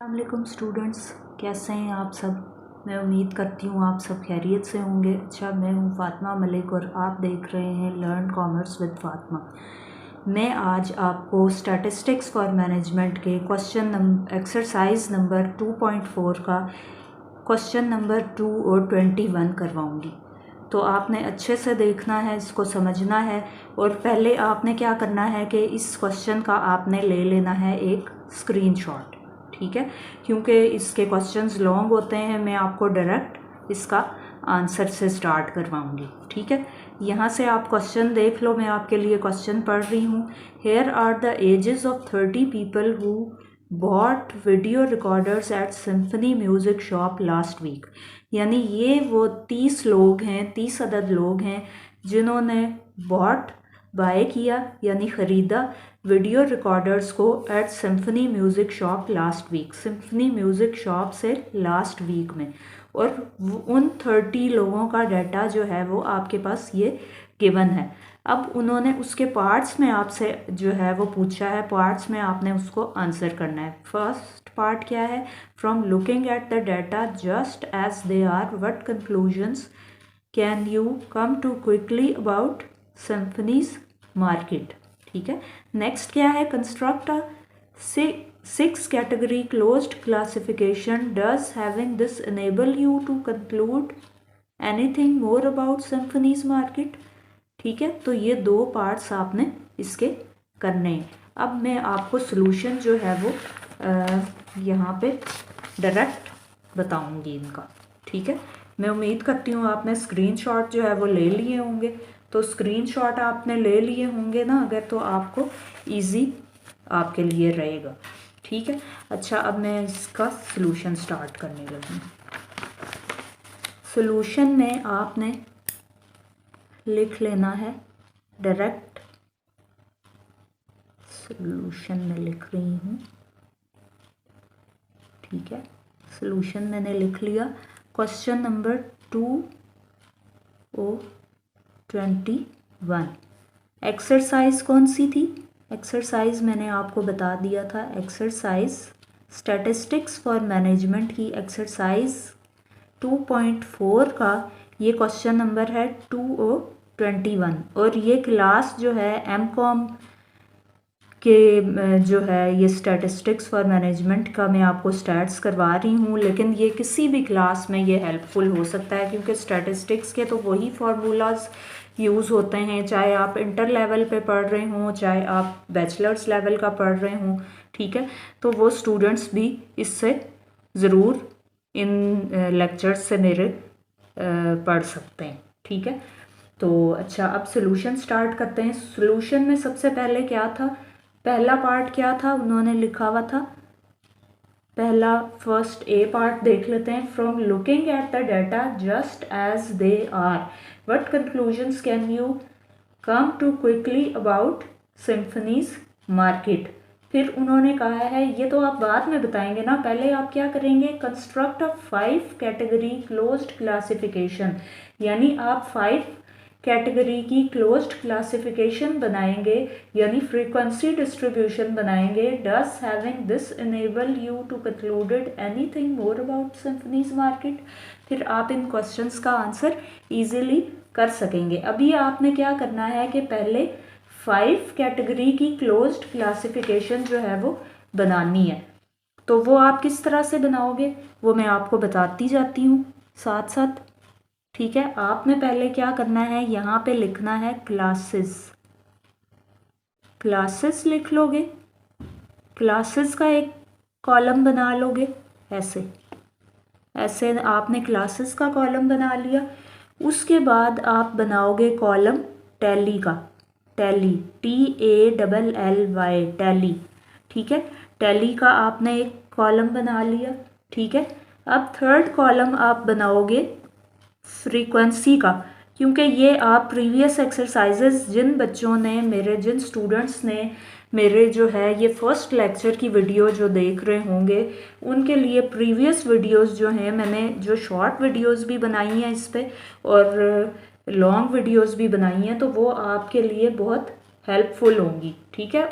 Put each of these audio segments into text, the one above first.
अस्सलामुअलैकुम स्टूडेंट्स, कैसे हैं आप सब। मैं उम्मीद करती हूँ आप सब खैरियत से होंगे। अच्छा, मैं हूँ फ़ातिमा मलिक और आप देख रहे हैं लर्न कॉमर्स विद फ़ातिमा। मैं आज आपको स्टैटिस्टिक्स फॉर मैनेजमेंट के एक्सरसाइज नंबर 2.4 का क्वेश्चन नंबर 2 और 21 करवाऊँगी। तो आपने अच्छे से देखना है, इसको समझना है। और पहले आपने क्या करना है कि इस क्वेश्चन का आपने ले लेना है एक स्क्रीनशॉट, ठीक है, क्योंकि इसके क्वेश्चंस लॉन्ग होते हैं। मैं आपको डायरेक्ट इसका आंसर से स्टार्ट करवाऊंगी, ठीक है। यहाँ से आप क्वेश्चन देख लो, मैं आपके लिए क्वेश्चन पढ़ रही हूँ। Here are the ages of 30 people who bought video recorders at Symphony music shop last week. यानी ये वो 30 लोग हैं, 30 अदद लोग हैं जिन्होंने बाय किया यानी ख़रीदा वीडियो रिकॉर्डर्स को at Symphony music shop last week, Symphony music shop से लास्ट वीक में। और उन 30 लोगों का डाटा जो है वो आपके पास ये गिवन है। अब उन्होंने उसके पार्ट्स में आपसे जो है वो पूछा है, पार्ट्स में आपने उसको आंसर करना है। फर्स्ट पार्ट क्या है, from looking at the data just as they are what conclusions can you come to quickly about symphonies market, ठीक है। नेक्स्ट क्या है, construct a 6 category closed classification, does having this enable you to conclude anything more about symphonies market, ठीक है। तो ये दो parts आपने इसके करने हैं। अब मैं आपको सोल्यूशन जो है वो यहाँ पे डायरेक्ट बताऊंगी इनका, ठीक है। मैं उम्मीद करती हूँ आपने स्क्रीनशॉट जो है वो ले लिए होंगे। तो स्क्रीनशॉट आपने ले लिए होंगे ना अगर, तो आपको इजी आपके लिए रहेगा, ठीक है। अच्छा, अब मैं इसका सॉल्यूशन स्टार्ट करने लगी। सॉल्यूशन में आपने लिख लेना है डायरेक्ट, सॉल्यूशन में लिख रही हूँ, ठीक है। सॉल्यूशन मैंने लिख लिया। Question number 2/21। एक्सरसाइज कौन सी थी, एक्सरसाइज मैंने आपको बता दिया था। एक्सरसाइज स्टैटिस्टिक्स फॉर मैनेजमेंट की एक्सरसाइज 2.4 का ये क्वेश्चन नंबर है 2/21। और ये क्लास जो है एमकॉम के जो है ये स्टैटिस्टिक्स फॉर मैनेजमेंट का मैं आपको स्टैट्स करवा रही हूँ, लेकिन ये किसी भी क्लास में ये हेल्पफुल हो सकता है क्योंकि स्टैटिस्टिक्स के तो वही फार्मूलाज यूज़ होते हैं, चाहे आप इंटर लेवल पे पढ़ रहे हों, चाहे आप बैचलर्स लेवल का पढ़ रहे हों, ठीक है। तो वो स्टूडेंट्स भी इससे ज़रूर इन लेक्चर्स से मेरे पढ़ सकते हैं, ठीक है। तो अच्छा, अब सॉल्यूशन स्टार्ट करते हैं। सॉल्यूशन में सबसे पहले क्या था, पहला पार्ट क्या था उन्होंने लिखा हुआ था, पहला फर्स्ट ए पार्ट देख लेते हैं। From looking at the data just as they are what conclusions can you come to quickly about symphonies market. फिर उन्होंने कहा है, ये तो आप बाद में बताएंगे ना, पहले आप क्या करेंगे, construct a 5 category closed classification, यानी आप 5 कैटेगरी की क्लोज्ड क्लासिफिकेशन बनाएंगे, यानी फ्रीक्वेंसी डिस्ट्रीब्यूशन बनाएंगे। Does having this enable you to concluded anything more about symphonies market. फिर आप इन क्वेश्चंस का आंसर इजीली कर सकेंगे। अभी आपने क्या करना है कि पहले 5 कैटेगरी की क्लोज्ड क्लासिफिकेशन जो है वो बनानी है। तो वो आप किस तरह से बनाओगे वो मैं आपको बताती जाती हूँ साथ साथ, ठीक है। आपने पहले क्या करना है, यहाँ पे लिखना है क्लासेस, क्लासेस लिख लोगे, क्लासेस का एक कॉलम बना लोगे, ऐसे ऐसे आपने क्लासेस का कॉलम बना लिया। उसके बाद आप बनाओगे कॉलम टैली का, टैली TALLY टैली, ठीक है। टैली का आपने एक कॉलम बना लिया, ठीक है। अब थर्ड कॉलम आप बनाओगे फ्रीक्वेंसी का, क्योंकि ये आप प्रीवियस एक्सरसाइजेज जिन बच्चों ने जिन स्टूडेंट्स ने मेरे जो है ये फर्स्ट लेक्चर की वीडियो जो देख रहे होंगे उनके लिए प्रीवियस वीडियोस जो हैं, मैंने जो शॉर्ट वीडियोस भी बनाई हैं इस पे और लॉन्ग वीडियोस भी बनाई हैं, तो वो आपके लिए बहुत हेल्पफुल होंगी, ठीक है।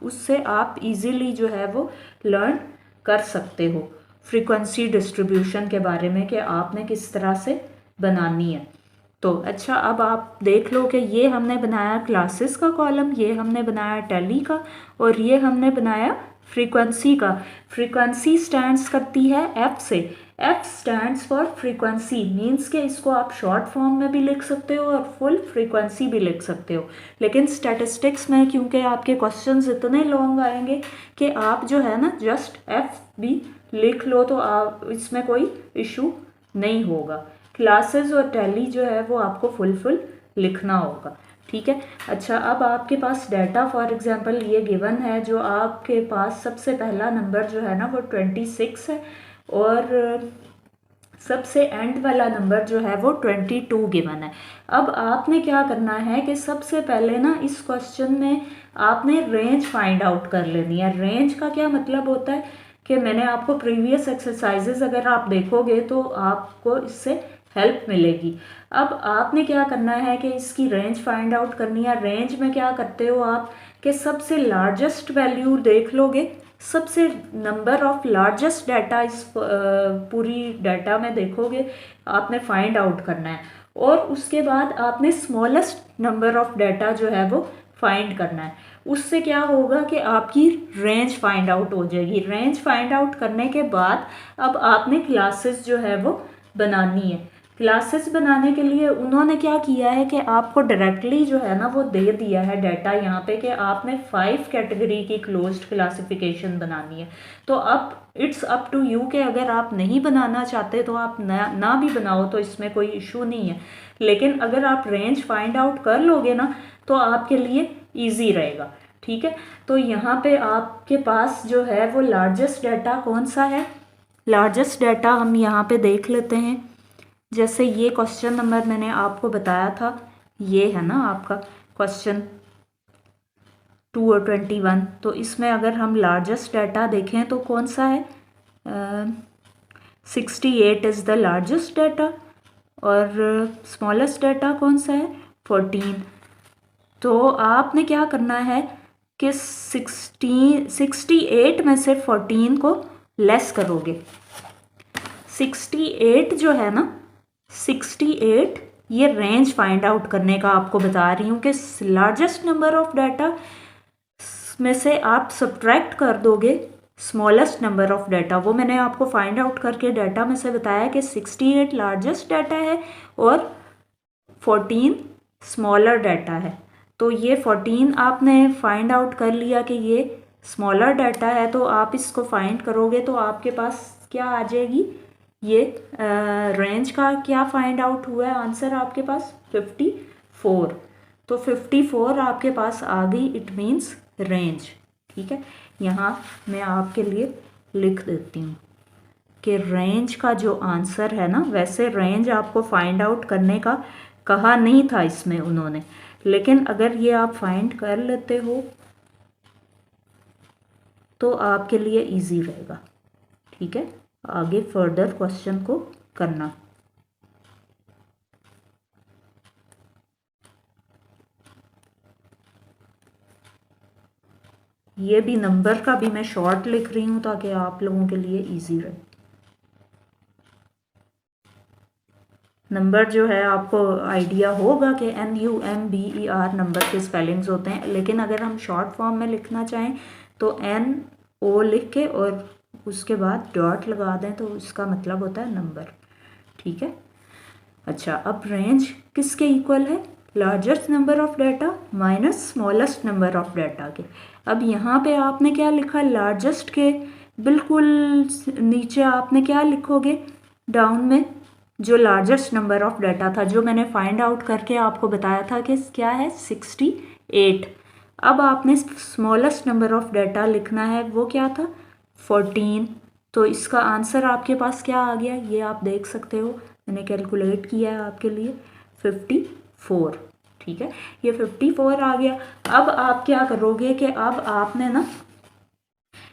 उससे आप इजीली जो है वो लर्न कर सकते हो फ्रीक्वेंसी डिस्ट्रीब्यूशन के बारे में कि आपने किस तरह से बनानी है। तो अच्छा, अब आप देख लो कि ये हमने बनाया क्लासेस का कॉलम, ये हमने बनाया टैली का, और ये हमने बनाया फ्रीक्वेंसी का। फ्रीक्वेंसी स्टैंड्स करती है एफ से। F stands for frequency, means के इसको आप शॉर्ट फॉर्म में भी लिख सकते हो और फुल फ्रीक्वेंसी भी लिख सकते हो। लेकिन स्टैटिस्टिक्स में क्योंकि आपके क्वेश्चंस इतने लॉन्ग आएंगे कि आप जो है ना जस्ट एफ भी लिख लो तो आप इसमें कोई इशू नहीं होगा। क्लासेस और टैली जो है वो आपको फुल लिखना होगा, ठीक है। अच्छा, अब आपके पास डाटा फॉर एग्जांपल ये गिवन है, जो आपके पास सबसे पहला नंबर जो है ना वो 26 है, और सबसे एंड वाला नंबर जो है वो 22 गिवन है। अब आपने क्या करना है कि सबसे पहले ना इस क्वेश्चन में आपने रेंज फाइंड आउट कर लेनी है। रेंज का क्या मतलब होता है कि मैंने आपको प्रीवियस एक्सरसाइजेज अगर आप देखोगे तो आपको इससे हेल्प मिलेगी। अब आपने क्या करना है कि इसकी रेंज फाइंड आउट करनी है। रेंज में क्या करते हो आप कि सबसे लार्जेस्ट वैल्यू देख लोगे, सबसे नंबर ऑफ लार्जेस्ट डाटा इस पूरी डाटा में देखोगे, आपने फाइंड आउट करना है, और उसके बाद आपने स्मॉलेस्ट नंबर ऑफ डाटा जो है वो फाइंड करना है। उससे क्या होगा कि आपकी रेंज फाइंड आउट हो जाएगी। रेंज फाइंड आउट करने के बाद अब आपने क्लासेस जो है वो बनानी है। क्लासेस बनाने के लिए उन्होंने क्या किया है कि आपको डायरेक्टली जो है ना वो दे दिया है डाटा यहाँ पे कि आपने 5 कैटेगरी की क्लोज्ड क्लासिफिकेशन बनानी है। तो अब इट्स अप टू यू कि अगर आप नहीं बनाना चाहते तो आप ना भी बनाओ, तो इसमें कोई इशू नहीं है। लेकिन अगर आप रेंज फाइंड आउट कर लोगे ना तो आपके लिए ईजी रहेगा, ठीक है। तो यहाँ पे आपके पास जो है वो लार्जेस्ट डाटा कौन सा है, लार्जेस्ट डाटा हम यहाँ पे देख लेते हैं। जैसे ये क्वेश्चन नंबर मैंने आपको बताया था, ये है ना आपका क्वेश्चन 2 और 21, तो इसमें अगर हम लार्जेस्ट डाटा देखें तो कौन सा है, 68 इज़ द लार्जेस्ट डाटा, और स्मॉलेस्ट डाटा कौन सा है, 14। तो आपने क्या करना है कि 68 में से 14 को लेस करोगे। 68 जो है ना, 68 ये रेंज फाइंड आउट करने का आपको बता रही हूँ कि लार्जेस्ट नंबर ऑफ डाटा में से आप सब्ट्रैक्ट कर दोगे स्मॉलेस्ट नंबर ऑफ डाटा। वो मैंने आपको फाइंड आउट करके डाटा में से बताया कि 68 लार्जेस्ट डाटा है और 14 स्मॉलर डाटा है। तो ये 14 आपने फाइंड आउट कर लिया कि ये स्मॉलर डाटा है, तो आप इसको फाइंड करोगे तो आपके पास क्या आ जाएगी, ये रेंज का क्या फाइंड आउट हुआ है आंसर आपके पास 54। तो 54 आपके पास आ गई, इट मीन्स रेंज, ठीक है। यहाँ मैं आपके लिए लिख देती हूँ कि रेंज का जो आंसर है ना, वैसे रेंज आपको फाइंड आउट करने का कहा नहीं था इसमें उन्होंने, लेकिन अगर ये आप फाइंड कर लेते हो तो आपके लिए इजी रहेगा, ठीक है, आगे फर्दर क्वेश्चन को करना। ये भी नंबर का भी मैं शॉर्ट लिख रही हूँ ताकि आप लोगों के लिए इजी रहे। नंबर जो है आपको आइडिया होगा कि NUMBER नंबर के स्पेलिंग्स होते हैं, लेकिन अगर हम शॉर्ट फॉर्म में लिखना चाहें तो NO लिख के और उसके बाद डॉट लगा दें तो इसका मतलब होता है नंबर, ठीक है। अच्छा, अब रेंज किसके इक्वल है, largest number of data minus smallest number of data के। अब यहाँ पे आपने क्या लिखा, लार्जेस्ट के बिल्कुल नीचे आपने क्या लिखोगे, डाउन में जो लार्जेस्ट नंबर ऑफ डाटा था, जो मैंने फाइंड आउट करके आपको बताया था कि क्या है 68। अब आपने स्मॉलेस्ट नंबर ऑफ डाटा लिखना है, वो क्या था 14। तो इसका आंसर आपके पास क्या आ गया, ये आप देख सकते हो, मैंने कैलकुलेट किया है आपके लिए 54, ठीक है, ये 54 आ गया। अब आप क्या करोगे कि अब आपने ना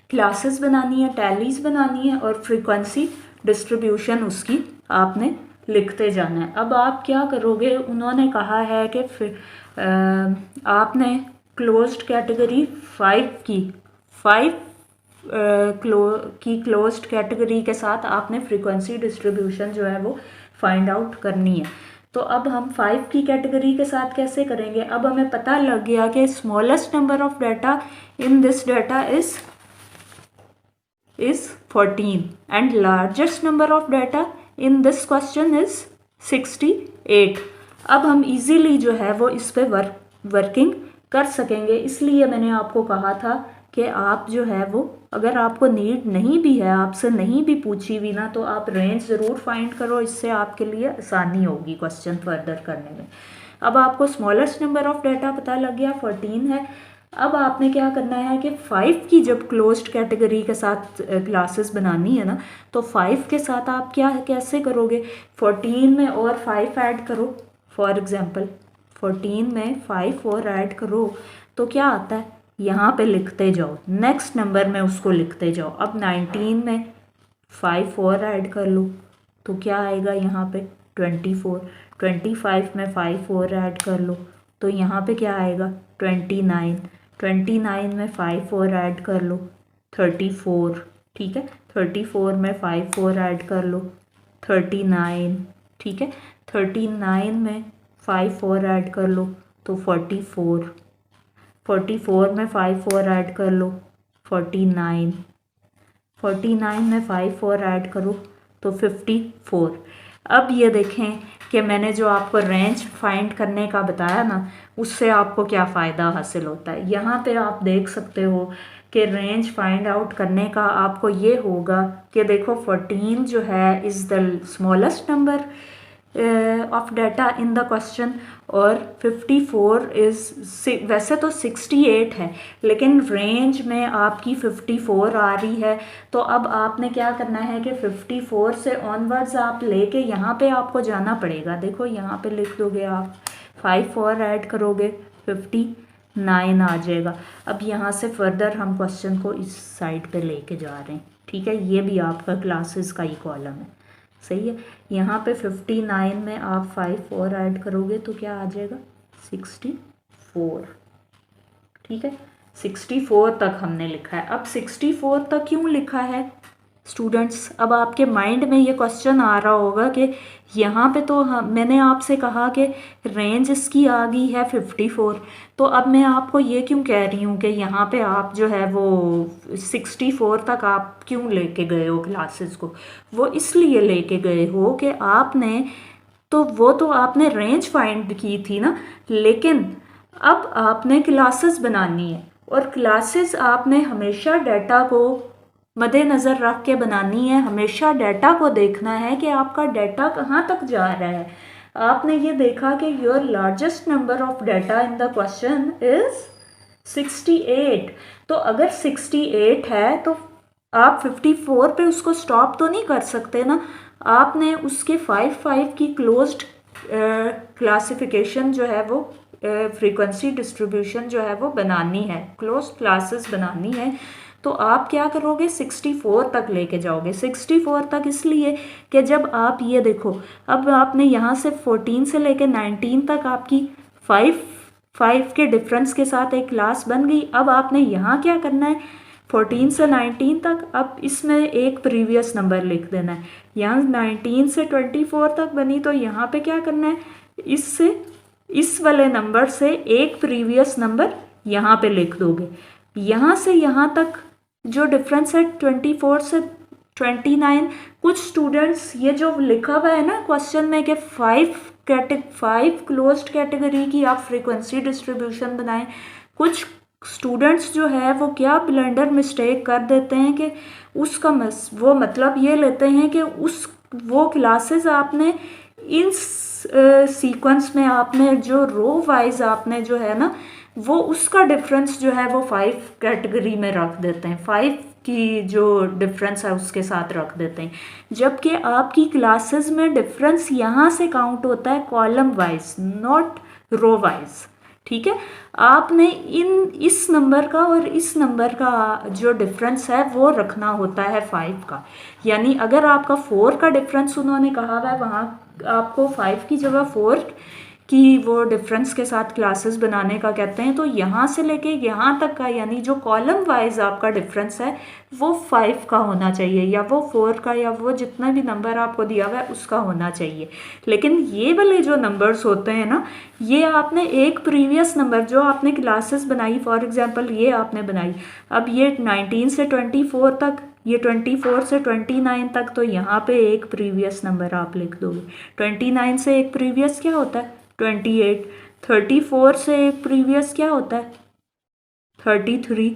क्लासेस बनानी है, टैलीज बनानी है और फ्रीक्वेंसी डिस्ट्रीब्यूशन उसकी आपने लिखते जाना है। अब आप क्या करोगे, उन्होंने कहा है कि आपने क्लोज्ड कैटेगरी 5 की 5 क्लोज्ड कैटेगरी के साथ आपने फ्रीक्वेंसी डिस्ट्रीब्यूशन जो है वो फाइंड आउट करनी है। तो अब हम 5 की कैटेगरी के साथ कैसे करेंगे? अब हमें पता लग गया कि smallest number of data in this data is 14 and largest number of data in this question is 68। अब हम इजीली जो है वो इस पे वर्किंग कर सकेंगे। इसलिए मैंने आपको कहा था कि आप जो है वो, अगर आपको नीड नहीं भी है, आपसे नहीं भी पूछी हुई ना, तो आप रेंज ज़रूर फाइंड करो, इससे आपके लिए आसानी होगी क्वेश्चन फर्दर करने में। अब आपको स्मॉलेस्ट नंबर ऑफ डाटा पता लग गया 14 है। अब आपने क्या करना है कि 5 की जब क्लोज्ड कैटेगरी के साथ क्लासेस बनानी है ना, तो 5 के साथ आप कैसे करोगे? 14 में और 5 ऐड करो। फॉर एग्जांपल 14 में 5 और ऐड करो तो क्या आता है, यहाँ पे लिखते जाओ, नेक्स्ट नंबर में उसको लिखते जाओ। अब 19 में 5 और ऐड कर लो तो क्या आएगा यहाँ पे 24। 25 में 5 और ऐड कर लो तो यहाँ पे क्या आएगा 29। 29 में 5 और ऐड कर लो 34। ठीक है, 34 में 5 और ऐड कर लो 39। ठीक है, 39 में 5 और ऐड कर लो तो 44। 44 में 5 और ऐड कर लो 49। 49 में 5 और ऐड करो तो 54। अब ये देखें कि मैंने जो आपको रेंज फाइंड करने का बताया ना, उससे आपको क्या फ़ायदा हासिल होता है। यहाँ पे आप देख सकते हो कि रेंज फाइंड आउट करने का आपको ये होगा कि देखो 14 जो है is the smallest number of data in the question, और 54 इज़, वैसे तो 68 है लेकिन रेंज में आपकी 54 आ रही है। तो अब आपने क्या करना है कि 54 से ऑनवर्ड्स आप लेके यहाँ पे आपको जाना पड़ेगा। देखो यहाँ पे लिख दोगे आप, 5 और ऐड करोगे 59 आ जाएगा। अब यहाँ से फर्दर हम क्वेश्चन को इस साइड पे लेके जा रहे हैं। ठीक है, ये भी आपका क्लासेस का ही कॉलम है, सही है। यहाँ पे 59 में आप 5 और ऐड करोगे तो क्या आ जाएगा 64। ठीक है, 64 तक हमने लिखा है। अब 64 तक क्यों लिखा है स्टूडेंट्स? अब आपके माइंड में ये क्वेश्चन आ रहा होगा कि यहाँ पे तो मैंने आपसे कहा कि रेंज इसकी आ गई है 54, तो अब मैं आपको ये क्यों कह रही हूँ कि यहाँ पे आप जो है वो 64 तक आप क्यों लेके गए हो क्लासेस को? वो इसलिए लेके गए हो कि आपने तो आपने रेंज फाइंड की थी ना, लेकिन अब आपने क्लासेस बनानी है, और क्लासेस आपने हमेशा डाटा को मद्देनज़र रख के बनानी है। हमेशा डाटा को देखना है कि आपका डाटा कहाँ तक जा रहा है। आपने ये देखा कि your largest number of data in the question is 68। तो अगर 68 है तो आप 54 पे उसको स्टॉप तो नहीं कर सकते ना, आपने उसके 5 की क्लोज्ड क्लासिफिकेशन जो है वो फ्रीक्वेंसी डिस्ट्रीब्यूशन जो है वो बनानी है, क्लोज्ड क्लासेस बनानी है। तो आप क्या करोगे 64 तक लेके जाओगे। 64 तक इसलिए कि जब आप ये देखो, अब आपने यहाँ से 14 से लेके 19 तक आपकी 5 के डिफरेंस के साथ एक क्लास बन गई। अब आपने यहाँ क्या करना है 14 से 19 तक, अब इसमें एक प्रीवियस नंबर लिख देना है। यहाँ 19 से 24 तक बनी तो यहाँ पे क्या करना है, इससे इस वाले नंबर से एक प्रीवियस नंबर यहाँ पे लिख दोगे। यहाँ से यहाँ तक जो डिफरेंस है 24 से 29, कुछ स्टूडेंट्स ये जो लिखा हुआ है ना क्वेश्चन में कि 5 क्लोज्ड कैटेगरी की आप फ्रीक्वेंसी डिस्ट्रीब्यूशन बनाएं, कुछ स्टूडेंट्स जो है वो क्या ब्लंडर मिस्टेक कर देते हैं कि उसका वो मतलब ये लेते हैं कि वो क्लासेस आपने इन सीक्वेंस में आपने जो रो वाइज आपने जो है ना वो उसका डिफरेंस जो है वो 5 कैटेगरी में रख देते हैं, 5 की जो डिफरेंस है उसके साथ रख देते हैं, जबकि आपकी क्लासेस में डिफरेंस यहाँ से काउंट होता है column wise, not row wise. ठीक है, आपने इस नंबर का और इस नंबर का जो डिफरेंस है वो रखना होता है 5 का। यानी अगर आपका 4 का डिफरेंस उन्होंने कहा हुआ है, वहाँ आपको 5 की जगह 4 कि वो डिफरेंस के साथ क्लासेस बनाने का कहते हैं। तो यहाँ से लेके यहाँ तक का यानी जो कॉलम वाइज आपका डिफरेंस है वो 5 का होना चाहिए, या वो 4 का, या वो जितना भी नंबर आपको दिया हुआ है उसका होना चाहिए। लेकिन ये वाले जो नंबर्स होते हैं ना, ये आपने एक प्रीवियस नंबर जो आपने क्लासेस बनाई, फॉर एग्जांपल ये आपने बनाई, अब ये 19 से 24 तक, ये 24 से 29 तक, तो यहाँ पे एक प्रीवियस नंबर आप लिख दोगे। 29 से एक प्रीवियस क्या होता है? 28। 34 से एक प्रीवियस क्या होता है? 33।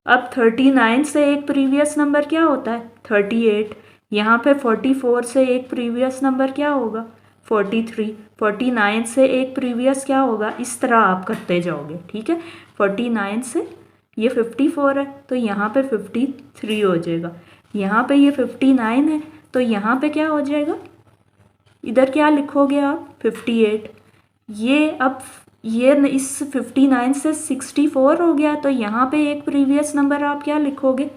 अब 39 से एक प्रीवियस नंबर क्या होता है? 38। यहाँ पे 44 से एक प्रीवियस नंबर क्या होगा? 43। 49 से एक प्रीवियस क्या होगा? इस तरह आप करते जाओगे, ठीक है। 49 से ये 54 है तो यहाँ पे 53 हो जाएगा। यहाँ पे ये 59 है तो यहाँ पे क्या हो जाएगा? इधर क्या लिखोगे आप? 58। ये अब ये इस 59 से 64 हो गया तो यहाँ पे एक प्रीवियस नंबर आप क्या लिखोगे?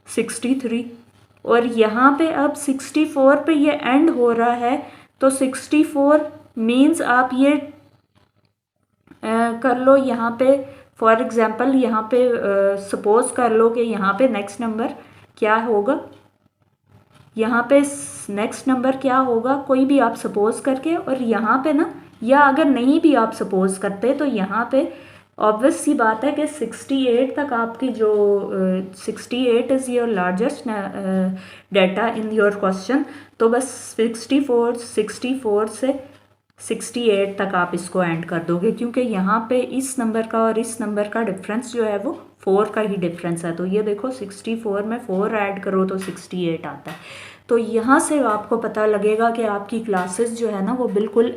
63। और यहाँ पे अब 64 पे ये एंड हो रहा है तो 64 मीन्स आप ये कर लो यहाँ पे, फॉर एग्जांपल यहाँ पे सपोज कर लो कि यहाँ पे नेक्स्ट नंबर क्या होगा, यहाँ पे नेक्स्ट नंबर क्या होगा, कोई भी आप सपोज करके, और यहाँ पे ना, या अगर नहीं भी आप सपोज करते तो यहाँ पे ऑब्वियस सी बात है कि 68 तक आपकी जो 68 is your largest data in your question, तो बस 64 से 68 तक आप इसको ऐड कर दोगे, क्योंकि यहाँ पे इस नंबर का और इस नंबर का डिफरेंस जो है वो 4 का ही डिफरेंस है। तो ये देखो 64 में 4 ऐड करो तो 68 आता है। तो यहाँ से आपको पता लगेगा कि आपकी क्लासेस जो है ना वो बिल्कुल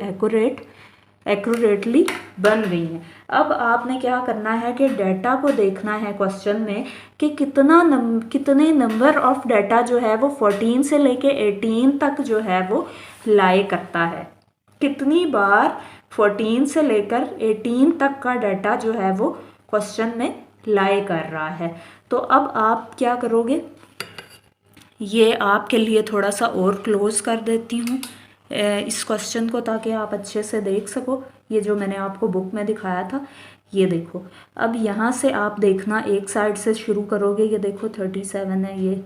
एक्यूरेटली बन गई हैं। अब आपने क्या करना है कि डाटा को देखना है क्वेश्चन में कि कितने नंबर ऑफ डाटा जो है वो 14 से लेके 18 तक जो है वो लाई करता है, कितनी बार 14 से लेकर 18 तक का डाटा जो है वो क्वेश्चन में लाई कर रहा है। तो अब आप क्या करोगे, ये आपके लिए थोड़ा सा और क्लोज कर देती हूँ इस क्वेश्चन को, ताकि आप अच्छे से देख सको। ये जो मैंने आपको बुक में दिखाया था ये देखो। अब यहाँ से आप देखना, एक साइड से शुरू करोगे, ये देखो 37 है, ये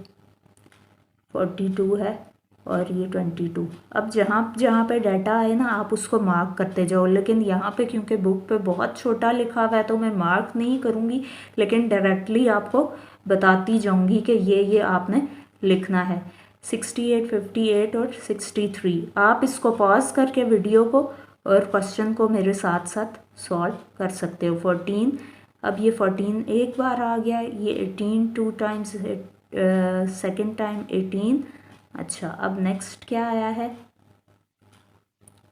42 है और ये 22। अब जहाँ पे डाटा आए ना आप उसको मार्क करते जाओ, लेकिन यहाँ पे क्योंकि बुक पे बहुत छोटा लिखा हुआ है तो मैं मार्क नहीं करूँगी, लेकिन डायरेक्टली आपको बताती जाऊँगी कि ये आपने लिखना है। 68, 58 और 63। आप इसको पॉज करके वीडियो को और क्वेश्चन को मेरे साथ साथ सॉल्व कर सकते हो। 14, अब ये 14 एक बार आ गया, ये 18 2 टाइम्स, सेकेंड टाइम 18। अच्छा, अब नेक्स्ट क्या आया है?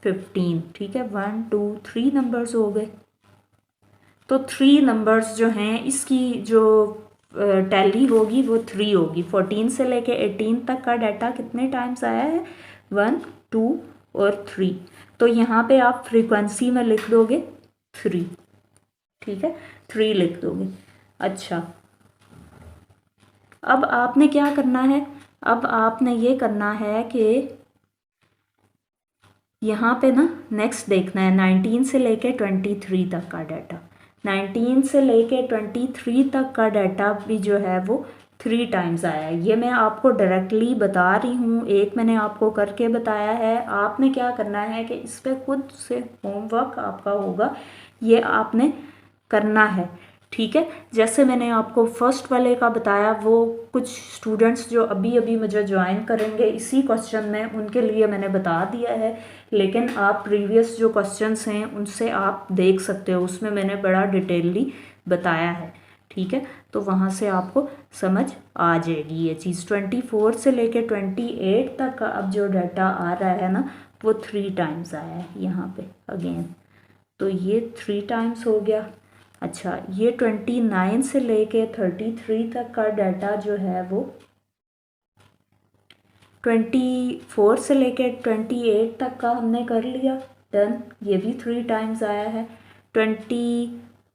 15, ठीक है। 1 2 3 नंबर्स हो गए। तो 3 नंबर्स जो हैं इसकी जो टैली होगी वो 3 होगी। 14 से लेके 18 तक का डाटा कितने टाइम्स आया है? 1 2 और 3। तो यहाँ पे आप फ्रीक्वेंसी में लिख दोगे 3, ठीक है, 3 लिख दोगे। अच्छा, अब आपने क्या करना है? अब आपने ये करना है कि यहाँ पे ना नेक्स्ट देखना है 19 से लेके 23 तक का डाटा। 19 से लेके 23 तक का डाटा भी जो है वो 3 टाइम्स आया है। ये मैं आपको डायरेक्टली बता रही हूँ, एक मैंने आपको करके बताया है। आपने क्या करना है कि इस पर खुद से होमवर्क आपका होगा, ये आपने करना है, ठीक है। जैसे मैंने आपको फर्स्ट वाले का बताया, वो कुछ स्टूडेंट्स जो अभी अभी मुझे ज्वाइन करेंगे इसी क्वेश्चन में, उनके लिए मैंने बता दिया है, लेकिन आप प्रीवियस जो क्वेश्चंस हैं उनसे आप देख सकते हो, उसमें मैंने बड़ा डिटेलली बताया है, ठीक है। तो वहाँ से आपको समझ आ जाएगी ये चीज़। 24 से लेके 28 तक का अब जो डाटा आ रहा है ना वो 3 टाइम्स आया है यहाँ पे अगेन, तो ये 3 टाइम्स हो गया। अच्छा, ये 29 से लेके 33 तक का डाटा जो है वो 24 से लेके 28 तक का हमने कर लिया, डन। ये भी 3 टाइम्स आया है।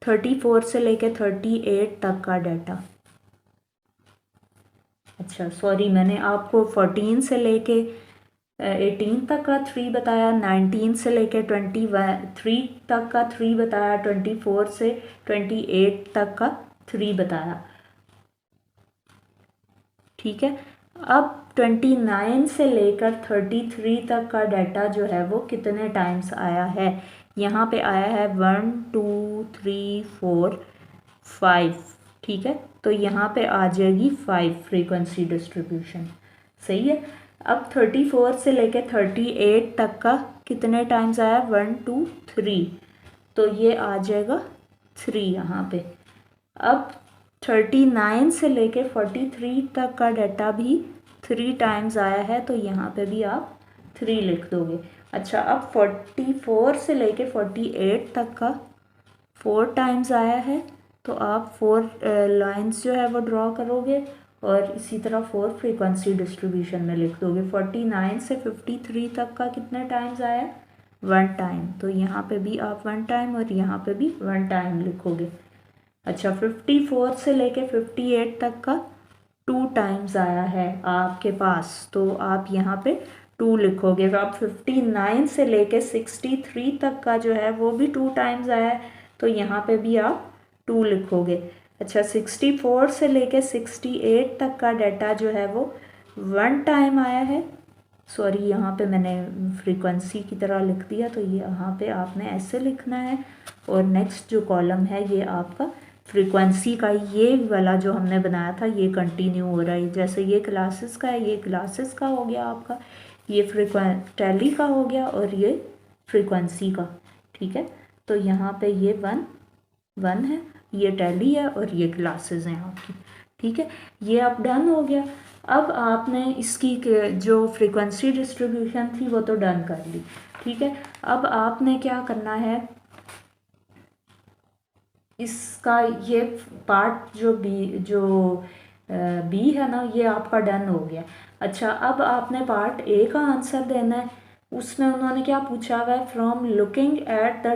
34 से लेके 38 तक का डाटा, अच्छा सॉरी, मैंने आपको 14 से लेके 18 तक का 3 बताया, 19 से लेके 23 तक का 3 बताया, 24 से 28 तक का 3 बताया। ठीक है, अब 29 से लेकर 33 तक का डाटा जो है वो कितने टाइम्स आया है। यहाँ पे आया है 1 2 3 4 5। ठीक है, तो यहाँ पे आ जाएगी 5 फ्रीक्वेंसी डिस्ट्रीब्यूशन। सही है। अब 34 से लेकर 38 तक का कितने टाइम्स आया, 1 2 3, तो ये आ जाएगा 3 यहाँ पे। अब 39 से लेके 43 तक का डाटा भी 3 टाइम्स आया है, तो यहाँ पे भी आप 3 लिख दोगे। अच्छा, अब 44 से लेके 48 तक का 4 टाइम्स आया है, तो आप 4 लाइंस जो है वो ड्रॉ करोगे और इसी तरह 4 फ्रीक्वेंसी डिस्ट्रीब्यूशन में लिख दोगे। 49 से 53 तक का कितने टाइम्स आया, 1 टाइम, तो यहाँ पे भी आप 1 टाइम और यहाँ पे भी 1 टाइम लिखोगे। अच्छा, 54 से लेके 58 तक का 2 टाइम्स आया है आपके पास, तो आप यहाँ पे 2 लिखोगे। तो आप 59 से लेके 63 तक का जो है वो भी 2 टाइम्स आया है, तो यहाँ पे भी आप 2 लिखोगे। अच्छा, 64 से लेके 68 तक का डाटा जो है वो 1 टाइम आया है। सॉरी, यहाँ पे मैंने फ्रीक्वेंसी की तरह लिख दिया, तो ये यहाँ पे आपने ऐसे लिखना है। और नेक्स्ट जो कॉलम है ये आपका फ्रीक्वेंसी का, ये वाला जो हमने बनाया था ये कंटिन्यू हो रहा है। जैसे ये क्लासेस का है, ये क्लासेस का हो गया आपका, ये टैली का हो गया और ये फ्रीक्वेंसी का। ठीक है, तो यहाँ पे ये 1 1 है, ये टैली है और ये क्लासेस हैं आपकी। ठीक है, ये अब डन हो गया। अब आपने इसकी जो फ्रीक्वेंसी डिस्ट्रीब्यूशन थी वो तो डन कर ली। ठीक है, अब आपने क्या करना है, इसका ये पार्ट जो बी है ना, ये आपका डन हो गया। अच्छा, अब आपने पार्ट ए का आंसर देना है। उसमें उन्होंने क्या पूछा हुआ है, from looking at the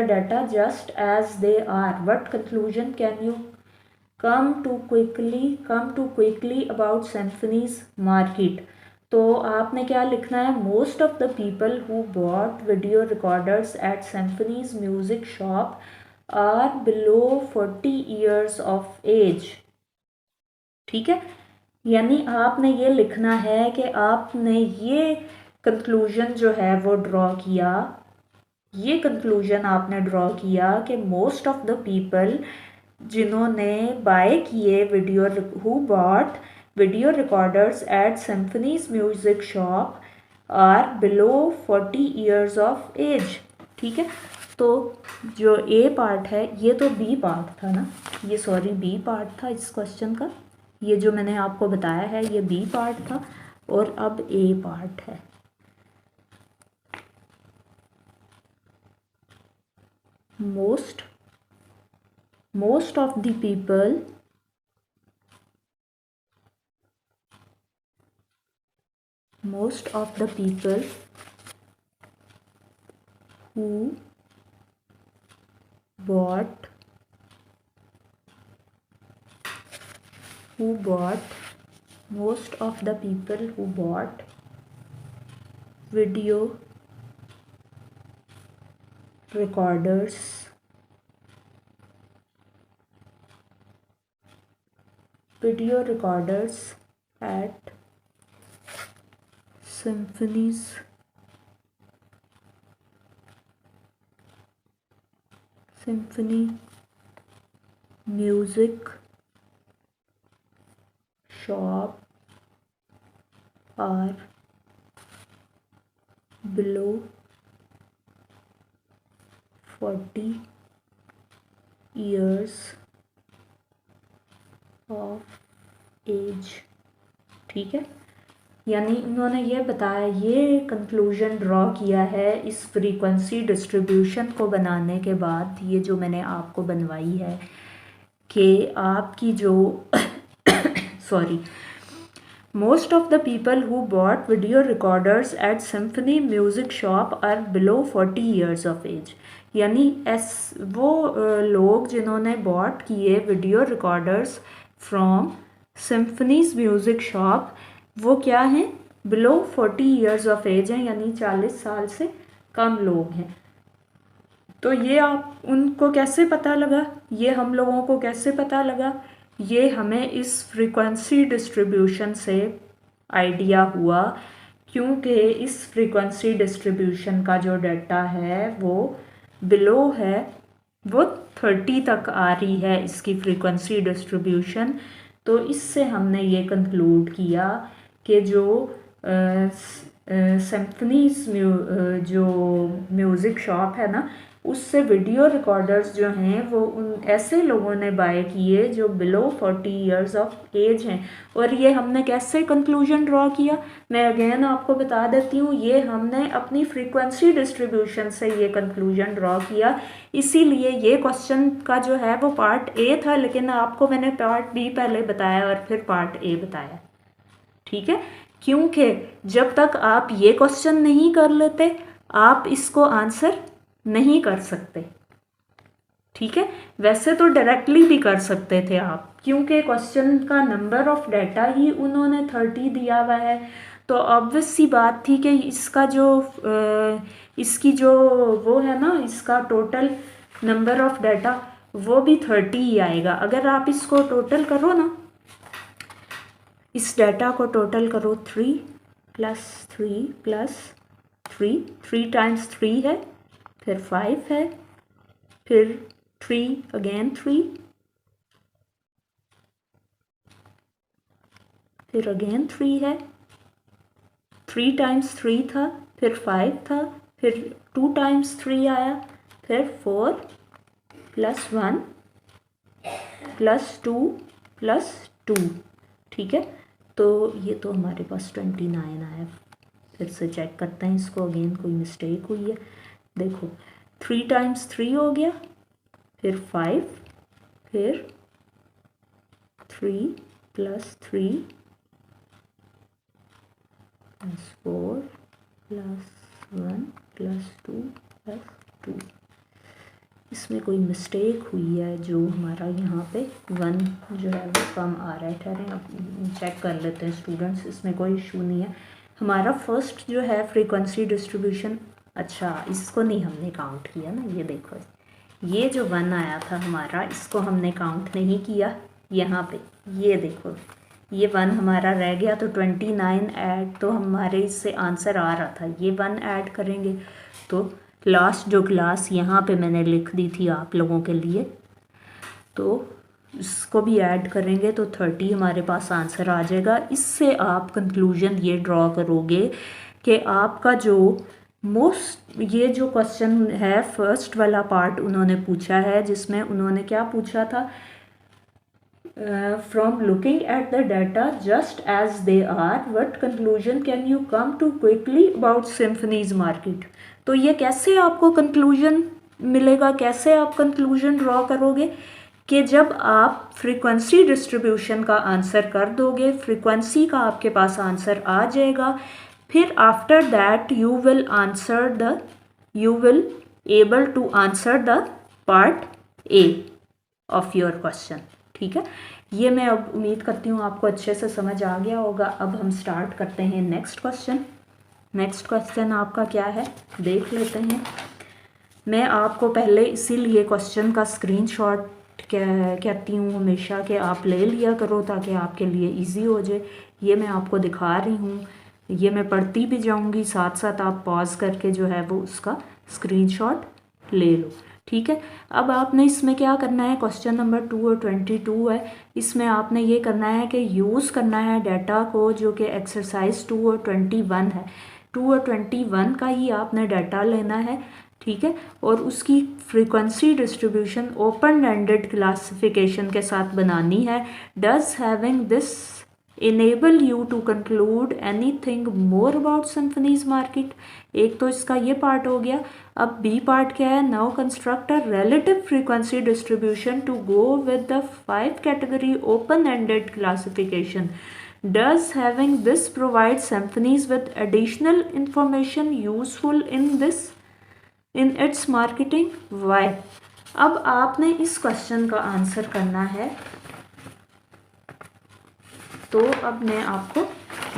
data just as they are what conclusion can you come to quickly about symphonies market। तो आपने क्या लिखना है, most of the people who bought video recorders at Symphony's music shop are below 40 years of age. ठीक है, यानी आपने ये लिखना है कि आपने ये कंक्लूजन जो है वो ड्रॉ किया, ये कंक्लूजन आपने ड्रॉ किया कि मोस्ट ऑफ द पीपल जिन्होंने बाय किए who bought video recorders at Symphony's music shop are below 40 years of age. ठीक है, तो जो ए पार्ट है, ये तो बी पार्ट था ना, ये सॉरी बी पार्ट था इस क्वेश्चन का, ये जो मैंने आपको बताया है ये बी पार्ट था और अब ए पार्ट है। most of the people who bought most of the people who bought video recorders at symphony music shop are below 40 years of age। ठीक है, यानी इन्होंने ये बताया, ये कंक्लूजन ड्रॉ किया है इस फ्रीक्वेंसी डिस्ट्रीब्यूशन को बनाने के बाद, ये जो मैंने आपको बनवाई है कि आपकी जो sorry most of the people who bought video recorders at Symphony music shop are below 40 years of age. यानी वो लोग जिन्होंने बॉट किए video recorders from Symphony's music shop, वो क्या हैं, बिलो 40 ईयर्स ऑफ एज हैं, यानी 40 साल से कम लोग हैं। तो ये आप उनको कैसे पता लगा, ये हम लोगों को कैसे पता लगा, ये हमें इस फ्रीक्वेंसी डिस्ट्रीब्यूशन से आइडिया हुआ, क्योंकि इस फ्रीक्वेंसी डिस्ट्रीब्यूशन का जो डाटा है वो बिलो है, वो 30 तक आ रही है इसकी फ्रीक्वेंसी डिस्ट्रीब्यूशन। तो इससे हमने ये कंक्लूड किया कि जो सिम्फनीज जो म्यूज़िक शॉप है ना, उससे वीडियो रिकॉर्डर्स जो हैं वो उन ऐसे लोगों ने बाय किए जो बिलो 40 ईयर्स ऑफ एज हैं। और ये हमने कैसे कंक्लूजन ड्रॉ किया, मैं अगेन आपको बता देती हूँ, ये हमने अपनी फ्रीक्वेंसी डिस्ट्रीब्यूशन से ये कंक्लूजन ड्रॉ किया। इसीलिए ये क्वेश्चन का जो है वो पार्ट ए था, लेकिन आपको मैंने पार्ट बी पहले बताया और फिर पार्ट ए बताया, ठीक है। क्योंकि जब तक आप ये क्वेश्चन नहीं कर लेते आप इसको आंसर नहीं कर सकते, ठीक है। वैसे तो डायरेक्टली भी कर सकते थे आप, क्योंकि क्वेश्चन का नंबर ऑफ डाटा ही उन्होंने 30 दिया हुआ है। तो ऑब्वियस सी बात थी कि इसका जो इसकी जो वो है ना, इसका टोटल नंबर ऑफ डाटा वो भी 30 ही आएगा। अगर आप इसको टोटल करो ना, इस डाटा को टोटल करो, 3 + 3 + 3, 3 टाइम्स 3 है, फिर 5 है, फिर 3 अगेन 3, फिर अगेन 3 है, 3 टाइम्स 3 था, फिर 5 था, फिर 2 टाइम्स 3 आया, फिर 4 + 1 + 2 + 2, ठीक है। तो ये तो हमारे पास 29 आया। फिर से चेक करते हैं इसको, अगेन कोई मिस्टेक हुई है। देखो 3 टाइम्स 3 हो गया, फिर 5, फिर 3 + 3 + 4 + 1 + 2 + 2। इसमें कोई मिस्टेक हुई है, जो हमारा यहाँ पे 1 जो है वो कम आ रहा है। ठहरें अब चेक कर लेते हैं स्टूडेंट्स, इसमें कोई इशू नहीं है। हमारा फर्स्ट जो है फ्रीक्वेंसी डिस्ट्रीब्यूशन, अच्छा इसको नहीं हमने काउंट किया ना, ये देखो ये जो 1 आया था हमारा, इसको हमने काउंट नहीं किया यहाँ पे। ये देखो ये 1 हमारा रह गया, तो 29 ऐड, तो हमारे इससे आंसर आ रहा था, ये 1 ऐड करेंगे तो लास्ट जो क्लास यहाँ पे मैंने लिख दी थी आप लोगों के लिए, तो इसको भी ऐड करेंगे तो 30 हमारे पास आंसर आ जाएगा। इससे आप कंक्लूजन ये ड्रॉ करोगे कि आपका जो ये जो क्वेश्चन है फर्स्ट वाला पार्ट उन्होंने पूछा है, जिसमें उन्होंने क्या पूछा था, from looking at the data just as they are, what conclusion can you come to quickly about symphonies market। तो ये कैसे आपको कंक्लूजन मिलेगा, कैसे आप कंक्लूजन ड्रॉ करोगे, कि जब आप फ्रीक्वेंसी डिस्ट्रीब्यूशन का आंसर कर दोगे, फ्रीक्वेंसी का आपके पास आंसर आ जाएगा, फिर after that you will able to answer the part A of your question, ठीक है। ये मैं अब उम्मीद करती हूँ आपको अच्छे से समझ आ गया होगा। अब हम स्टार्ट करते हैं नेक्स्ट क्वेश्चन। नेक्स्ट क्वेश्चन आपका क्या है देख लेते हैं। मैं आपको पहले इसीलिए क्वेश्चन का स्क्रीनशॉट कहती हूँ हमेशा कि आप ले लिया करो ताकि आपके लिए इजी हो जाए। ये मैं आपको दिखा रही हूँ, ये मैं पढ़ती भी जाऊँगी, साथ साथ आप पॉज करके जो है वो उसका स्क्रीनशॉट ले लो, ठीक है। अब आपने इसमें क्या करना है, क्वेश्चन नंबर 2 और 22 है, इसमें आपने ये करना है कि यूज़ करना है डाटा को, जो कि एक्सरसाइज 2 और 21 है। 2 और 21 का ही आपने डाटा लेना है, ठीक है, और उसकी frequency distribution open ended classification के साथ बनानी है। Does having this enable you to conclude anything more about symphonies market। एक तो इसका ये पार्ट हो गया। अब बी पार्ट क्या है, now construct a relative frequency distribution to go with the 5 category open ended classification। Does having this provide symphonies with additional information useful in its marketing? Why? अब आपने इस क्वेश्चन का answer करना है। तो अब मैं आपको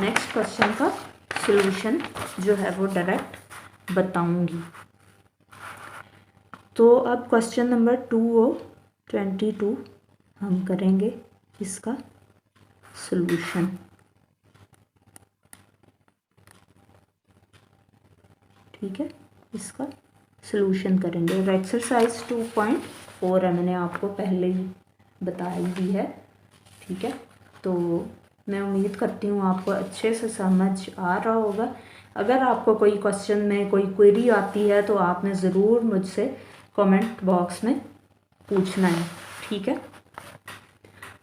नेक्स्ट क्वेश्चन का सॉल्यूशन जो है वो डायरेक्ट बताऊंगी। तो अब क्वेश्चन नंबर 22 हम करेंगे इसका सॉल्यूशन। ठीक है, इसका सॉल्यूशन करेंगे। एक्सरसाइज 2.4 है, मैंने आपको पहले ही बताई दी है। ठीक है, तो मैं उम्मीद करती हूँ आपको अच्छे से समझ आ रहा होगा। अगर आपको कोई क्वेश्चन में कोई क्वेरी आती है तो आपने ज़रूर मुझसे कमेंट बॉक्स में पूछना है। ठीक है,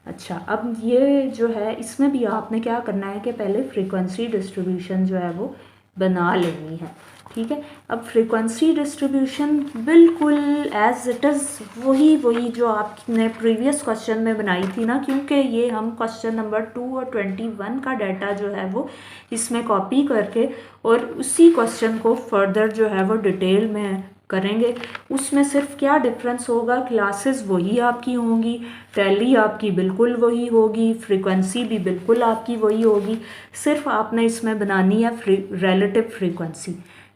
अच्छा, अब ये जो है इसमें भी आपने क्या करना है कि पहले फ्रीक्वेंसी डिस्ट्रीब्यूशन जो है वो बना लेनी है। ठीक है, अब फ्रीक्वेंसी डिस्ट्रीब्यूशन बिल्कुल एज इट इज़ वही जो आपने प्रीवियस क्वेश्चन में बनाई थी ना, क्योंकि ये हम क्वेश्चन नंबर 2 और 21 का डाटा जो है वो इसमें कॉपी करके और उसी क्वेश्चन को फर्दर जो है वो डिटेल में करेंगे। उसमें सिर्फ क्या डिफरेंस होगा, क्लासेस वही आपकी होंगी, टैली आपकी बिल्कुल वही होगी, फ्रीक्वेंसी भी बिल्कुल आपकी वही होगी, सिर्फ आपने इसमें बनानी है रिलेटिव फ्रीक्वेंसी।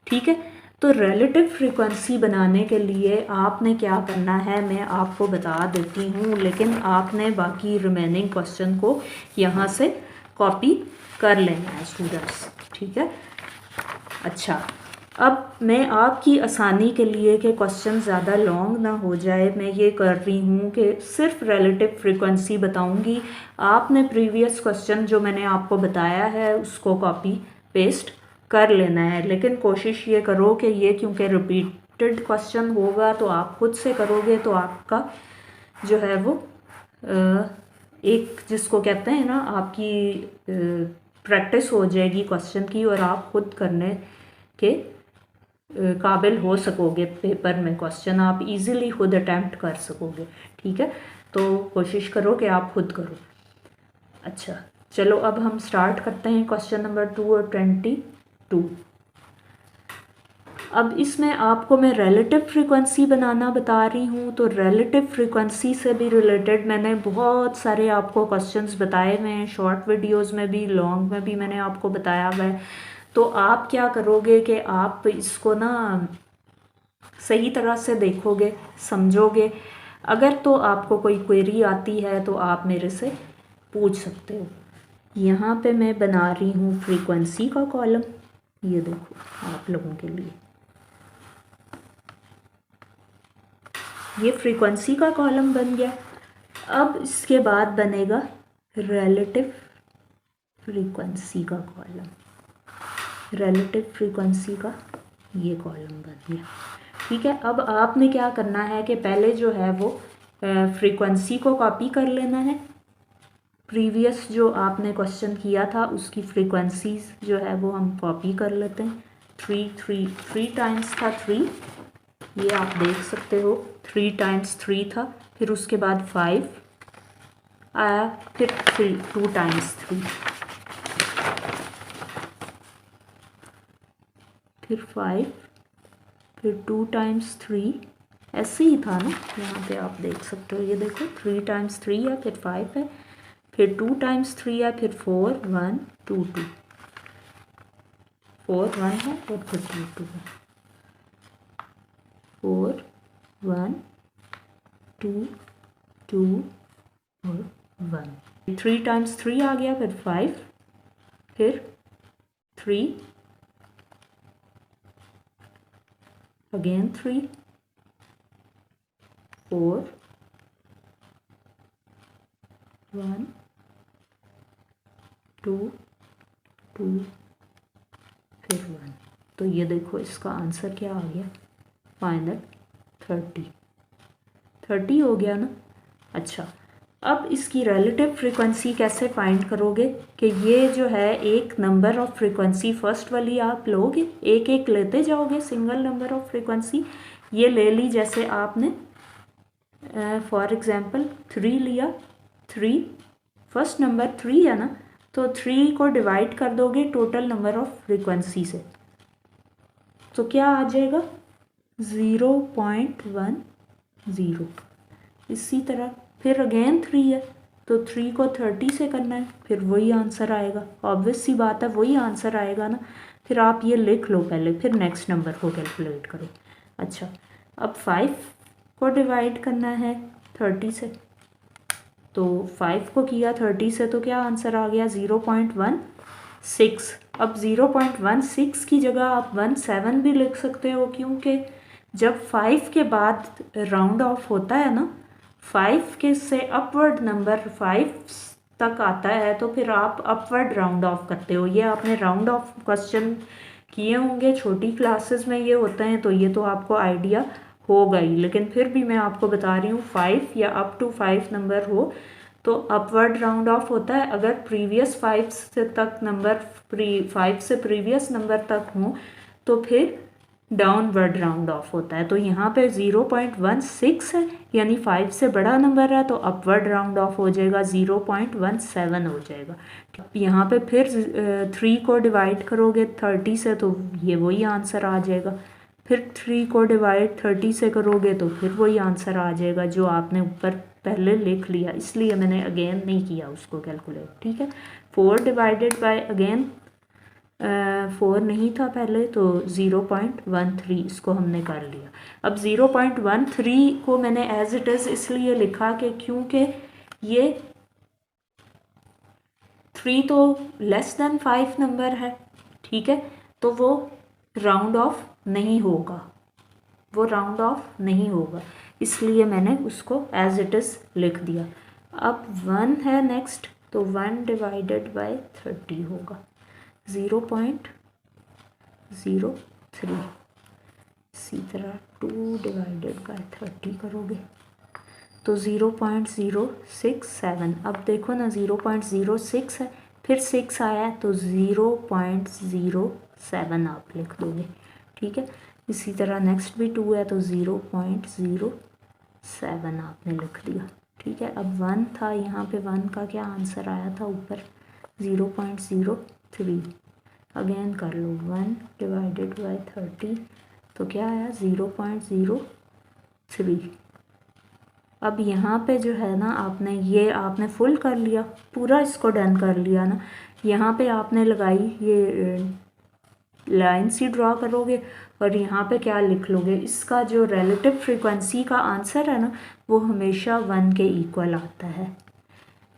ठीक है, तो रिलेटिव फ्रीक्वेंसी बनाने के लिए आपने क्या करना है मैं आपको बता देती हूँ, लेकिन आपने बाकी रिमेनिंग क्वेश्चन को यहाँ से कॉपी कर लेना है स्टूडेंट्स। ठीक है, अच्छा, अब मैं आपकी आसानी के लिए कि क्वेश्चन ज़्यादा लॉन्ग ना हो जाए, मैं ये कर रही हूँ कि सिर्फ रिलेटिव फ्रीक्वेंसी बताऊँगी। आपने प्रीवियस क्वेश्चन जो मैंने आपको बताया है उसको कॉपी पेस्ट कर लेना है, लेकिन कोशिश ये करो कि ये क्योंकि रिपीटेड क्वेश्चन होगा तो आप खुद से करोगे तो आपका जो है वो एक जिसको कहते हैं ना आपकी प्रैक्टिस हो जाएगी क्वेश्चन की और आप खुद करने के काबिल हो सकोगे। पेपर में क्वेश्चन आप इजीली खुद अटैम्प्ट कर सकोगे। ठीक है, तो कोशिश करो कि आप खुद करो। अच्छा, चलो अब हम स्टार्ट करते हैं क्वेश्चन नंबर 2 और 22। अब इसमें आपको मैं रिलेटिव फ्रीक्वेंसी बनाना बता रही हूँ, तो रिलेटिव फ्रीक्वेंसी से भी रिलेटेड मैंने बहुत सारे आपको क्वेश्चंस बताए हुए हैं, शॉर्ट वीडियोस में भी लॉन्ग में भी मैंने आपको बताया हुआ है। तो आप क्या करोगे कि आप इसको ना सही तरह से देखोगे, समझोगे। अगर तो आपको कोई क्वेरी आती है तो आप मेरे से पूछ सकते हो। यहाँ पे मैं बना रही हूँ फ्रीक्वेंसी का कॉलम, ये देखो आप लोगों के लिए ये फ्रीक्वेंसी का कॉलम बन गया। अब इसके बाद बनेगा रिलेटिव फ्रीक्वेंसी का कॉलम, रिलेटिव फ्रीक्वेंसी का ये कॉलम बन गया। ठीक है, अब आपने क्या करना है कि पहले जो है वो फ्रीक्वेंसी को कॉपी कर लेना है। प्रीवियस जो आपने क्वेश्चन किया था उसकी फ्रीक्वेंसीज जो है वो हम कॉपी कर लेते हैं। 3 टाइम्स था 3, ये आप देख सकते हो 3 टाइम्स 3 था, फिर उसके बाद 5 आया, फिर 2 टाइम्स 3, फिर 5, फिर 2 टाइम्स 3, ऐसे ही था ना। यहाँ पे आप देख सकते हो, ये देखो 3 टाइम्स 3 है, फिर 5 है, फिर 2 टाइम्स 3 है, फिर 4 1 2 2, 4 1 है और फिर 2 2 है, 4 1 2 2 और 1। 3 टाइम्स 3 आ गया, फिर 5, फिर 3, अगेन 3, 4 1 2 2 फिर 1। तो ये देखो इसका आंसर क्या आ गया, फाइनल 30 हो गया ना। अच्छा, अब इसकी रिलेटिव फ्रीक्वेंसी कैसे फाइंड करोगे कि ये जो है एक नंबर ऑफ फ्रीक्वेंसी फर्स्ट वाली आप लोगे, एक एक लेते जाओगे, सिंगल नंबर ऑफ फ्रीक्वेंसी ये ले ली। जैसे आपने फॉर एग्जांपल 3 लिया, 3 फर्स्ट नंबर 3 है ना, तो 3 को डिवाइड कर दोगे टोटल नंबर ऑफ फ्रीक्वेंसी से, तो क्या आ जाएगा 0.10। इसी तरह फिर अगेन 3 है, तो 3 को 30 से करना है, फिर वही आंसर आएगा। ऑब्वियस सी बात है, वही आंसर आएगा ना। फिर आप ये लिख लो पहले, फिर नेक्स्ट नंबर को कैलकुलेट करो। अच्छा, अब 5 को डिवाइड करना है 30 से, तो 5 को किया 30 से तो क्या आंसर आ गया 0.16। अब 0.16 की जगह आप 17 भी लिख सकते हो, क्योंकि जब 5 के बाद राउंड ऑफ होता है ना, 5 के से अपवर्ड नंबर 5 तक आता है, तो फिर आप अपवर्ड राउंड ऑफ करते हो। ये आपने राउंड ऑफ क्वेश्चन किए होंगे, छोटी क्लासेस में ये होते हैं, तो ये तो आपको आइडिया होगा ही। लेकिन फिर भी मैं आपको बता रही हूँ, 5 या अप टू 5 नंबर हो तो अपवर्ड राउंड ऑफ होता है। अगर प्रीवियस 5 से तक नंबर 5 से प्रीवियस नंबर तक हो तो फिर डाउनवर्ड राउंड ऑफ होता है। तो यहाँ पे 0.16 है, यानी 5 से बड़ा नंबर है, तो अपवर्ड राउंड ऑफ हो जाएगा 0.17 हो जाएगा। यहाँ पे फिर 3 को डिवाइड करोगे 30 से तो ये वही आंसर आ जाएगा। फिर 3 को डिवाइड 30 से करोगे तो फिर वही आंसर आ जाएगा जो आपने ऊपर पहले लिख लिया, इसलिए मैंने अगेन नहीं किया उसको कैलकुलेट। ठीक है, 4 डिवाइडेड बाय अगेन 4 नहीं था पहले, तो 0.13 इसको हमने कर लिया। अब 0.13 को मैंने एज इट इज़ इसलिए लिखा कि क्योंकि ये 3 तो लेस देन 5 नंबर है, ठीक है, तो वो राउंड ऑफ नहीं होगा, वो राउंड ऑफ नहीं होगा, इसलिए मैंने उसको एज इट इज़ लिख दिया। अब 1 है नेक्स्ट, तो 1 डिवाइडेड बाय 30 होगा 0.03। इसी तरह 2 डिवाइडेड बाय 30 करोगे तो 0.067। अब देखो ना 0.06 है, फिर 6 आया तो 0.07 आप लिख दोगे। ठीक है, इसी तरह नेक्स्ट भी 2 है तो 0.07 आपने लिख दिया। ठीक है, अब 1 था, यहाँ पे 1 का क्या आंसर आया था ऊपर 0.03। अगेन कर लो 1 डिवाइडेड बाय 30 तो क्या आया 0.03। अब यहाँ पे जो है ना, आपने फुल कर लिया, पूरा इसको डन कर लिया ना। यहाँ पे आपने लगाई ये लाइन सी ड्रॉ करोगे और यहाँ पे क्या लिख लोगे, इसका जो रिलेटिव फ्रीक्वेंसी का आंसर है ना, वो हमेशा 1 के इक्वल आता है।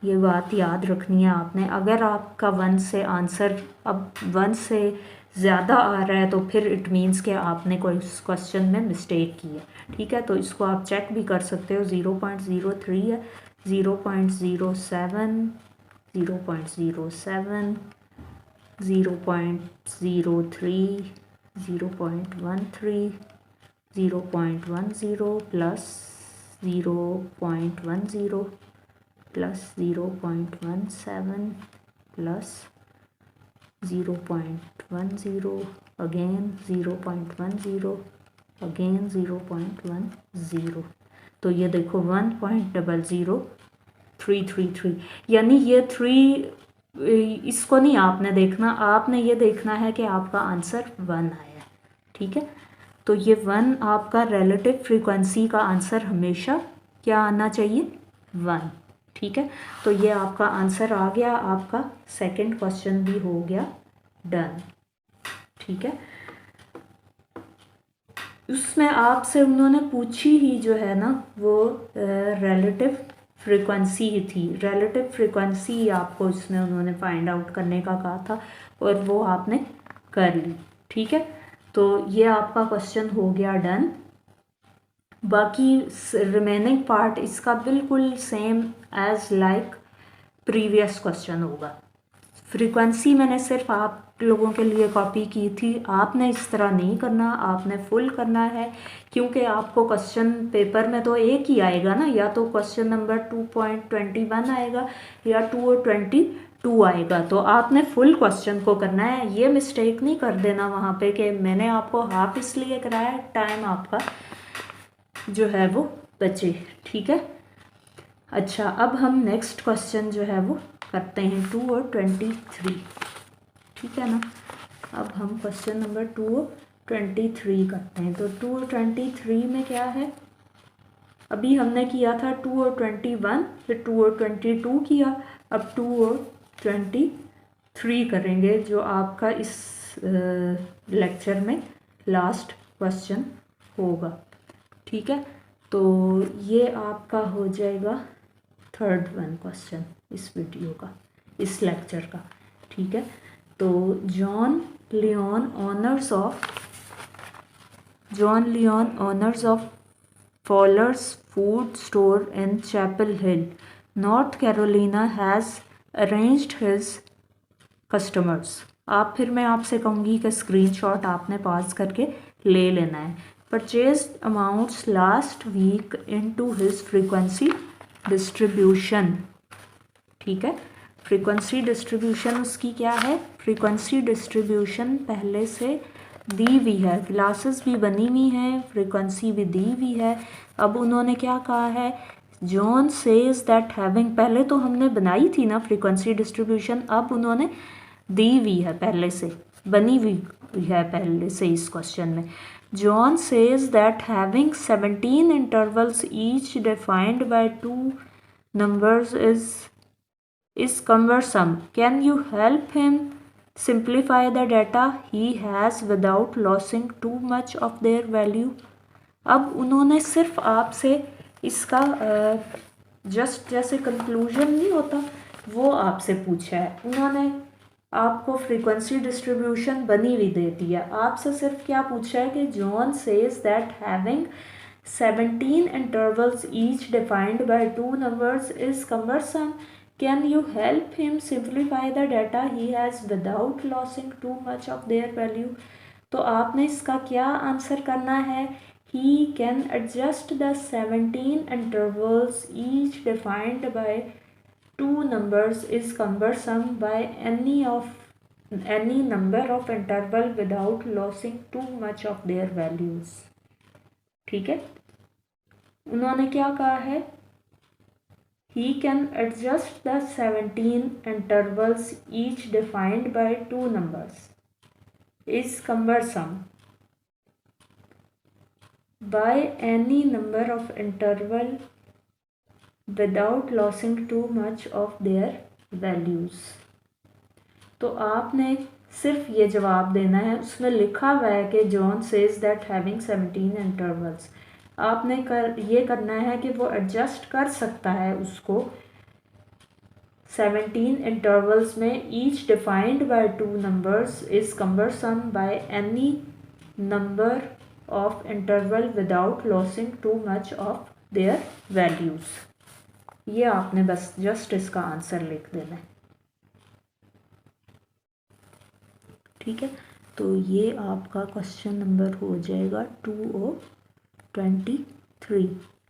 ये बात याद रखनी है आपने। अगर आपका 1 से आंसर अब 1 से ज़्यादा आ रहा है तो फिर इट मीन्स कि आपने कोई क्वेश्चन में मिस्टेक की है। ठीक है, तो इसको आप चेक भी कर सकते हो। 0.03 है, 0.07, 0.07, 0.03, 0.13, 0.10 plus 0.10 plus 0.17 plus 0.10 again 0.10 again 0.10। तो ये देखो 1.00333, यानी ये 3, इसको नहीं आपने देखना, आपने ये देखना है कि आपका आंसर 1 आया है। ठीक है, तो ये 1 आपका रिलेटिव फ्रीक्वेंसी का आंसर हमेशा क्या आना चाहिए 1। ठीक है, तो ये आपका आंसर आ गया, आपका सेकंड क्वेश्चन भी हो गया डन। ठीक है, उसमें आपसे उन्होंने पूछी ही जो है ना वो रिलेटिव फ्रीक्वेंसी ही थी। रिलेटिव फ्रीक्वेंसी आपको इसमें उन्होंने फाइंड आउट करने का कहा था और वो आपने कर ली। ठीक है, तो ये आपका क्वेश्चन हो गया डन। बाकी रिमेनिंग पार्ट इसका बिल्कुल same as like previous question होगा। फ्रीक्वेंसी मैंने सिर्फ आप लोगों के लिए कॉपी की थी, आपने इस तरह नहीं करना, आपने फुल करना है, क्योंकि आपको क्वेश्चन पेपर में तो एक ही आएगा ना, या तो क्वेश्चन नंबर 2.21 आएगा या 2.22 आएगा, तो आपने फुल क्वेश्चन को करना है। ये मिस्टेक नहीं कर देना वहाँ पे कि मैंने आपको हाफ इसलिए कराया, टाइम आपका जो है वो बचे। ठीक है, अच्छा, अब हम नेक्स्ट क्वेश्चन जो है वो करते हैं 2 और 23। ठीक है ना, अब हम क्वेश्चन नंबर 2 और 23 करते हैं। तो 2 और 23 में क्या है, अभी हमने किया था 2 और 21, फिर 2 और 22 किया, अब 2 और 23 करेंगे, जो आपका इस लेक्चर में लास्ट क्वेश्चन होगा। ठीक है, तो ये आपका हो जाएगा थर्ड वन क्वेश्चन इस वीडियो का, इस लेक्चर का। ठीक है, तो John Leon owners of Fowler's food store in Chapel Hill, North Carolina has arranged his customers. आप फिर मैं आपसे कहूँगी कि स्क्रीनशॉट आपने पास करके ले लेना है। Purchased amounts last week into his frequency distribution. ठीक है, फ्रीक्वेंसी डिस्ट्रीब्यूशन उसकी क्या है? फ्रीक्वेंसी डिस्ट्रीब्यूशन पहले से दी हुई है, क्लासेस भी बनी हुई हैं, फ्रीक्वेंसी भी दी हुई है। अब उन्होंने क्या कहा है? जॉन सेज दैट हैविंग, पहले तो हमने बनाई थी ना फ्रीक्वेंसी डिस्ट्रीब्यूशन, अब उन्होंने दी हुई है, पहले से बनी हुई है पहले से इस क्वेश्चन में। John says that having 17 intervals each defined by 2 numbers is cumbersome. Can you help him simplify the data he has without losing too much of their value? अब उन्होंने सिर्फ आपसे इसका जस्ट जैसे कंक्लूजन नहीं होता वो आपसे पूछा है। उन्होंने आपको फ्रीक्वेंसी डिस्ट्रीब्यूशन बनी हुई दे दिया, आपसे सिर्फ क्या पूछा है कि John says that having 17 intervals each defined by 2 numbers is cumbersome. Can you help him simplify the data he has without losing too much of their value? तो आपने इसका क्या आंसर करना है? He can adjust the 17 intervals each defined by 2 numbers is cumbersome by any number of interval without losing too much of their values. ठीक है, उन्होंने क्या कहा है? He can adjust the 17 intervals each defined by 2 numbers is cumbersome by any number of interval without losing too much of their values. तो आपने सिर्फ ये जवाब देना है, उसमें लिखा हुआ है कि John says that having 17 intervals. आपने ये करना है कि वो एडजस्ट कर सकता है उसको 17 इंटरवल्स में, each defined by 2 numbers is cumbersome by any number of interval without losing too much of their values. ये आपने बस जस्ट इसका आंसर लिख देना है। ठीक है, तो ये आपका क्वेश्चन नंबर हो जाएगा 2 और 23।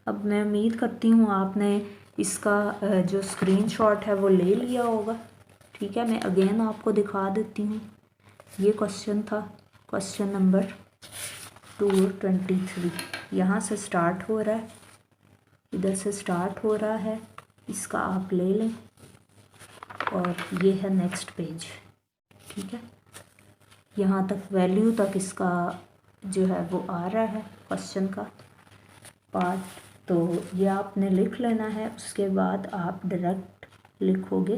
अब मैं उम्मीद करती हूँ आपने इसका जो स्क्रीनशॉट है वो ले लिया होगा। ठीक है, मैं अगेन आपको दिखा देती हूँ। ये क्वेश्चन था, क्वेश्चन नंबर 2 और 23। यहाँ से स्टार्ट हो रहा है, इधर से स्टार्ट हो रहा है, इसका आप ले लें और ये है नेक्स्ट पेज। ठीक है, यहाँ तक वैल्यू तक इसका जो है वो आ रहा है क्वेश्चन का पार्ट, तो ये आपने लिख लेना है। उसके बाद आप डायरेक्ट लिखोगे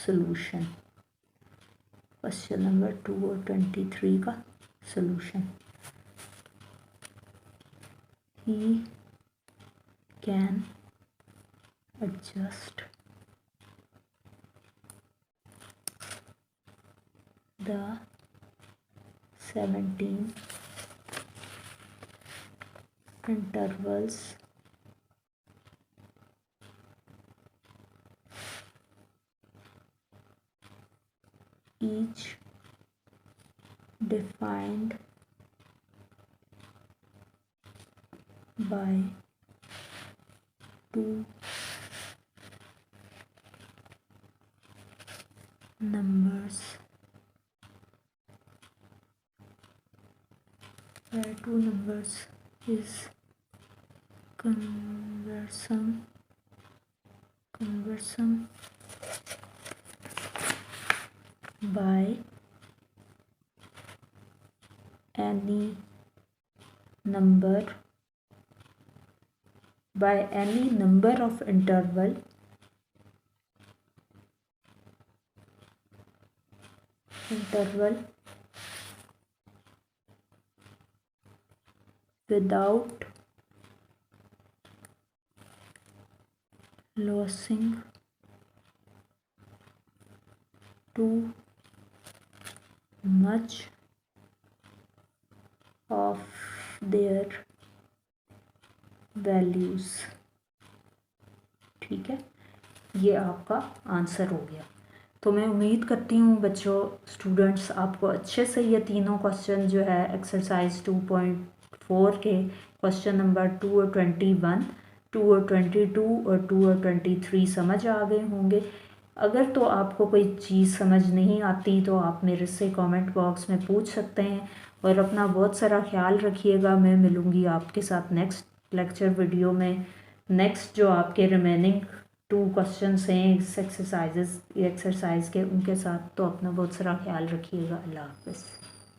सॉल्यूशन, क्वेश्चन नंबर 2 और 23 का solution. He can adjust the 17 intervals each defined by 2 numbers where 2 numbers is cumbersome by any number by any number of interval without losing too much of their values। ठीक है, ये आपका answer हो गया। तो मैं उम्मीद करती हूँ बच्चों, स्टूडेंट्स, आपको अच्छे से ये तीनों क्वेश्चन जो है एक्सरसाइज 2.4 के क्वेश्चन नंबर 2 और 21, 2 और 22 और 2 और 23 समझ आ गए होंगे। अगर तो आपको कोई चीज़ समझ नहीं आती तो आप मेरे से कमेंट बॉक्स में पूछ सकते हैं। और अपना बहुत सारा ख्याल रखिएगा। मैं मिलूँगी आपके साथ नेक्स्ट लेक्चर वीडियो में, नेक्स्ट जो आपके रिमेनिंग 2 क्वेश्चंस हैं इस एक्सरसाइज के, उनके साथ। तो अपना बहुत सारा ख्याल रखिएगा। अल्लाह हाफ़िज़।